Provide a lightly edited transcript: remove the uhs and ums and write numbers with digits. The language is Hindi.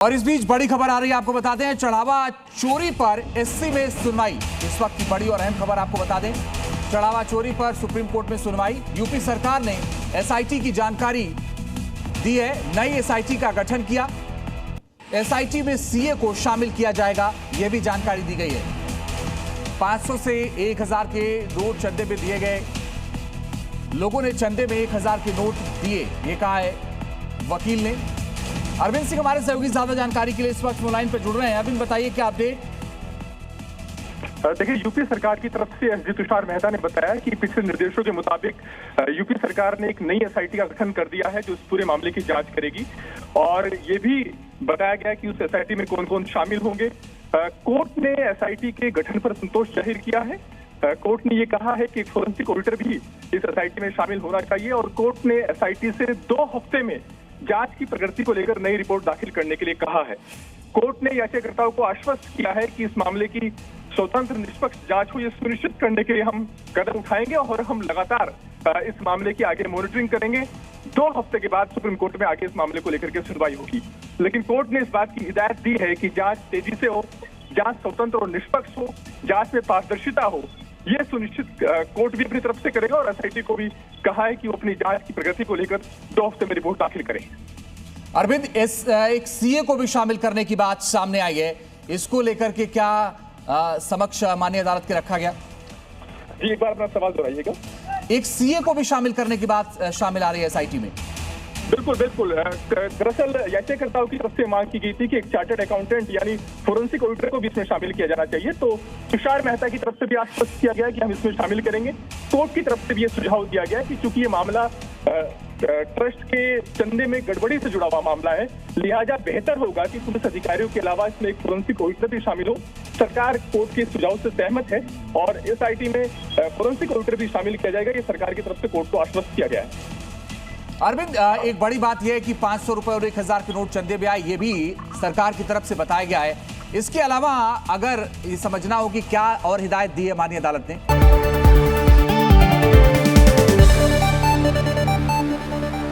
और इस बीच बड़ी खबर आ रही है, आपको बता दें चढ़ावा चोरी पर एससी में सुनवाई। इस वक्त की बड़ी और अहम खबर आपको बता दें, चढ़ावा चोरी पर सुप्रीम कोर्ट में सुनवाई। यूपी सरकार ने एसआईटी की जानकारी दी है, नई एसआईटी का गठन किया। एसआईटी में सीए को शामिल किया जाएगा, यह भी जानकारी दी गई है। 500 से 1000 के नोट चंदे में दिए गए, लोगों ने चंदे में 1000 के नोट दिए, ये कहा है वकील ने। अरविंद सिंह हमारे सहयोगी ज्यादा जानकारी के लिए इस वक्त फोन पे जुड़ रहे हैं। अरविंद बताइए क्या अपडेट। देखिए, यूपी सरकार की तरफ से एसडी तुषार मेहता ने बताया कि पिछले निर्देशों के मुताबिक यूपी सरकार ने एक नई एसआईटी का गठन कर दिया है जो इस पूरे मामले की जांच करेगी। और ये भी बताया गया कि उस एसआईटी में कौन कौन शामिल होंगे। कोर्ट ने एसआईटी के गठन पर संतोष जाहिर किया है। कोर्ट ने ये कहा है कि फोरेंसिक ऑडिटर भी इस एसआईटी में शामिल होना चाहिए और कोर्ट ने एसआईटी से 2 हफ्ते में जांच की प्रगति को लेकर नई रिपोर्ट दाखिल करने के लिए कहा है। कोर्ट ने याचिकाकर्ताओं को आश्वस्त किया है कि इस मामले की स्वतंत्र निष्पक्ष जांच हो, यह सुनिश्चित करने के लिए हम कदम उठाएंगे और हम लगातार इस मामले की आगे मॉनिटरिंग करेंगे। 2 हफ्ते के बाद सुप्रीम कोर्ट में आगे इस मामले को लेकर के सुनवाई होगी। लेकिन कोर्ट ने इस बात की हिदायत दी है कि जांच तेजी से हो, जांच स्वतंत्र और निष्पक्ष हो, जांच में पारदर्शिता हो, यह सुनिश्चित कोर्ट भी अपनी तरफ से करेगा। और एसआईटी को भी कहा है कि वो अपनी जांच की प्रगति को लेकर 2 हफ्ते में रिपोर्ट दाखिल करें। अरविंद, एक सीए को भी शामिल करने की बात सामने आई है, इसको लेकर के क्या समक्ष माननीय अदालत के रखा गया? जी, एक बार अपना सवाल दोहराइएगा। एक सीए को भी शामिल करने की बात शामिल आ रही है एसआईटी में। बिल्कुल बिल्कुल। दरअसल याचिकाकर्ताओं की तरफ से मांग की गई थी कि एक चार्टर्ड अकाउंटेंट यानी फोरेंसिक ऑडिटर को भी इसमें शामिल किया जाना चाहिए। तो तुषार मेहता की तरफ से भी आश्वस्त किया गया कि हम इसमें शामिल करेंगे। कोर्ट की तरफ से भी यह सुझाव दिया गया कि चूंकि ये मामला ट्रस्ट के चंदे में गड़बड़ी से जुड़ा हुआ मामला है, लिहाजा बेहतर होगा कि पुलिस अधिकारियों के अलावा इसमें एक फोरेंसिक ऑडिटर भी शामिल हो। सरकार कोर्ट के सुझाव से सहमत है और एसआईटी में फोरेंसिक ऑडिटर भी शामिल किया जाएगा। ये सरकार की तरफ से कोर्ट को आश्वस्त किया गया है। अरविंद, एक बड़ी बात यह है कि 500 रुपए और 1000 के नोट चंदे में आए, ये भी सरकार की तरफ से बताया गया है। इसके अलावा अगर ये समझना हो कि क्या और हिदायत दी है माननीय अदालत ने।